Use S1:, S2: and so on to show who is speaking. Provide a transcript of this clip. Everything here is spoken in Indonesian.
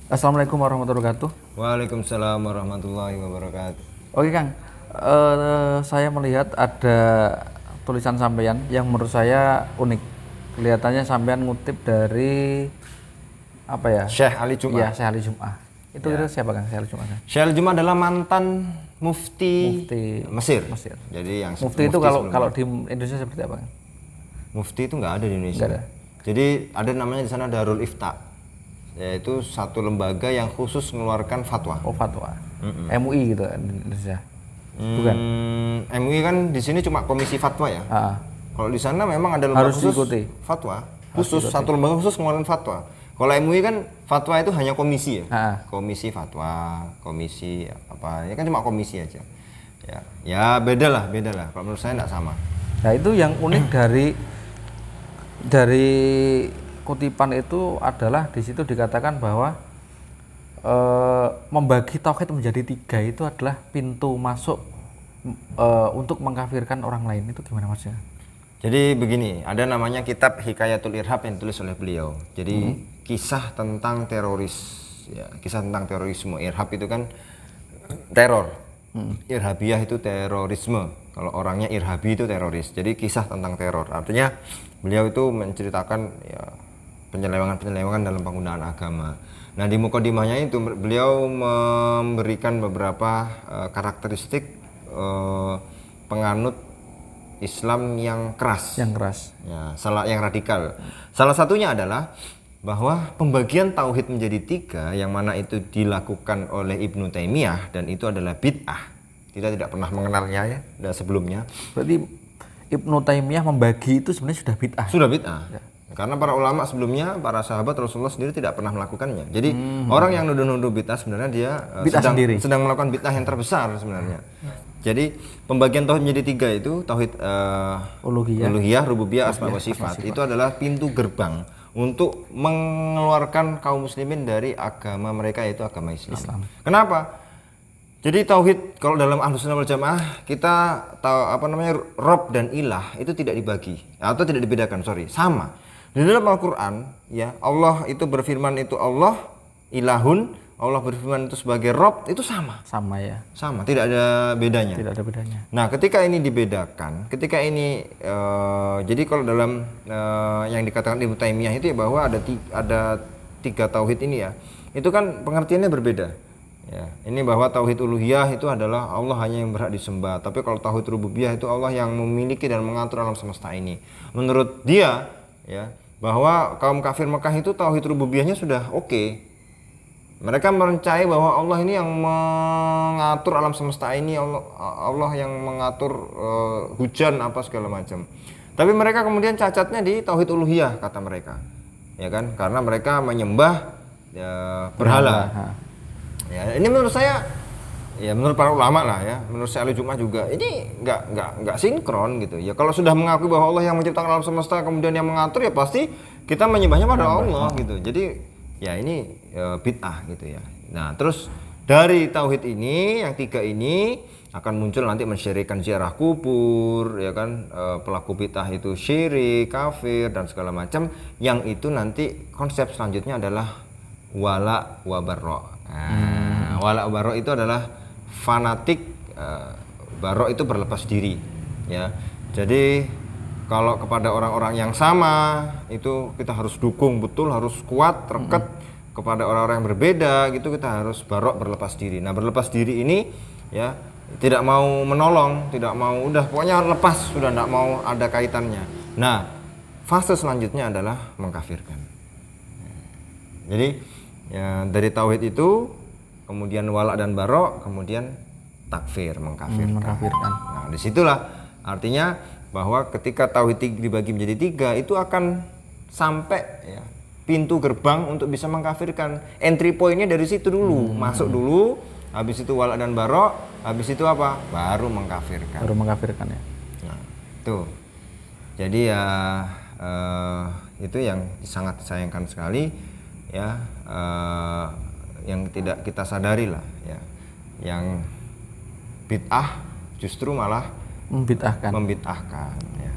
S1: Assalamualaikum warahmatullahi wabarakatuh.
S2: Waalaikumsalam warahmatullahi wabarakatuh.
S1: Oke Kang, saya melihat ada tulisan sampean yang menurut saya unik. Kelihatannya sampean ngutip dari apa ya?
S2: Syekh Ali
S1: Iya,
S2: Jum'ah.
S1: Syekh Ali Jum'ah. Itu kira siapa Kang Syekh Ali Jum'ah? Kang?
S2: Syekh Ali Jum'ah adalah mantan mufti, Mesir.
S1: Mesir.
S2: Jadi yang
S1: Mufti itu kalau
S2: sebelumnya.
S1: di Indonesia seperti apa Kang?
S2: Mufti itu nggak ada di Indonesia.
S1: Nggak ada.
S2: Jadi ada namanya di sana Darul Ifta, yaitu satu lembaga yang khusus mengeluarkan fatwa.
S1: Oh, fatwa. MUI gitu kan di Indonesia. Bukan.
S2: MUI kan di sini cuma komisi fatwa ya.
S1: Ah,
S2: Kalau di sana memang ada lembaga
S1: Harus
S2: khusus
S1: diikuti.
S2: fatwa, satu lembaga khusus mengeluarkan fatwa. Kalau MUI kan fatwa itu hanya komisi ya, komisi fatwa, komisi apa, ya kan cuma komisi aja. Ya beda lah. Kalau menurut saya tidak sama.
S1: Nah itu yang unik dari kutipan itu adalah di situ dikatakan bahwa membagi tauhid menjadi 3 itu adalah pintu masuk untuk mengkafirkan orang lain. Itu gimana maksudnya?
S2: Jadi begini, ada namanya kitab Hikayatul Irhab yang ditulis oleh beliau. Jadi kisah tentang teroris, ya, kisah tentang terorisme. Irhab itu kan teror. Irhabiyah itu terorisme. Kalau orangnya irhabi itu teroris. Jadi kisah tentang teror. Artinya beliau itu menceritakan ya, penyelewengan dalam penggunaan agama. Nah di mukadimahnya itu beliau memberikan beberapa karakteristik penganut Islam yang keras.
S1: Yang keras.
S2: Ya, yang radikal. Salah satunya adalah bahwa pembagian tauhid menjadi 3 yang mana itu dilakukan oleh Ibnu Taimiyah dan itu adalah bid'ah. Kita tidak pernah mengenalnya ya sebelumnya.
S1: Berarti Ibnu Taimiyah membagi itu sebenarnya sudah bid'ah.
S2: Sudah bid'ah. Ya. Karena para ulama sebelumnya, para sahabat Rasulullah sendiri tidak pernah melakukannya. Jadi orang yang nuduh-nuduh bid'ah sebenarnya dia sedang melakukan bid'ah yang terbesar sebenarnya. Jadi pembagian tauhid menjadi 3 itu tauhid uluhiyah, rububiyah, asma wa sifat. Itu adalah pintu gerbang untuk mengeluarkan kaum muslimin dari agama mereka yaitu agama Islam. Kenapa? Jadi tauhid kalau dalam Ahlus Sunnah wal Jamaah kita tahu apa namanya Rob dan Ilah itu tidak dibagi atau tidak dibedakan, sama. Di dalam Al-Qur'an ya Allah itu berfirman itu Allah ilahun, Allah berfirman itu sebagai Rob itu sama.
S1: Sama ya.
S2: Sama, tidak ada bedanya.
S1: Tidak ada bedanya.
S2: Nah, ketika ini dibedakan, jadi kalau dalam yang dikatakan Ibnu Taimiyah itu ya bahwa ada 3 tauhid ini ya. Itu kan pengertiannya berbeda. Ya, ini bahwa tauhid uluhiyah itu adalah Allah hanya yang berhak disembah. Tapi kalau tauhid rububiyah itu Allah yang memiliki dan mengatur alam semesta ini. Menurut dia ya, bahwa kaum kafir Mekah itu tauhid rububiyahnya sudah oke. Mereka merencai bahwa Allah ini yang mengatur alam semesta ini, Allah yang mengatur hujan apa segala macam. Tapi mereka kemudian cacatnya di tauhid uluhiyah kata mereka. Ya kan? Karena mereka menyembah ya, berhala. Ya, ini menurut saya ya menurut para ulama lah ya, menurut Syekh Ali Jum'ah juga ini nggak sinkron gitu. Ya kalau sudah mengakui bahwa Allah yang menciptakan alam semesta kemudian yang mengatur ya pasti kita menyembahnya pada Allah gitu. Jadi ya ini bid'ah gitu ya. Nah terus dari tauhid ini yang 3 ini akan muncul nanti mensyirikkan ziarah kubur ya kan, pelaku bid'ah itu syirik, kafir dan segala macam, yang itu nanti konsep selanjutnya adalah wala wa barra. Nah, wala wa barra itu adalah fanatik, barra itu berlepas diri ya. Jadi kalau kepada orang-orang yang sama itu kita harus dukung betul, harus kuat, terket. Kepada orang-orang yang berbeda gitu kita harus barok, berlepas diri. Nah berlepas diri ini ya tidak mau menolong, tidak mau, udah pokoknya lepas, sudah tidak mau ada kaitannya. Nah fase selanjutnya adalah mengkafirkan. Jadi ya, dari tauhid itu kemudian wala dan barok, kemudian takfir, mengkafirkan. Nah disitulah artinya bahwa ketika tauhid dibagi menjadi 3 itu akan sampai ya pintu gerbang untuk bisa mengkafirkan. Entry pointnya dari situ dulu, masuk dulu, habis itu wala dan barok, habis itu apa? Baru mengkafirkan.
S1: Baru mengkafirkan ya.
S2: Nah, itu. Jadi ya itu yang sangat disayangkan sekali ya, yang tidak kita sadari lah ya. Yang bid'ah justru malah
S1: membid'ahkan
S2: ya.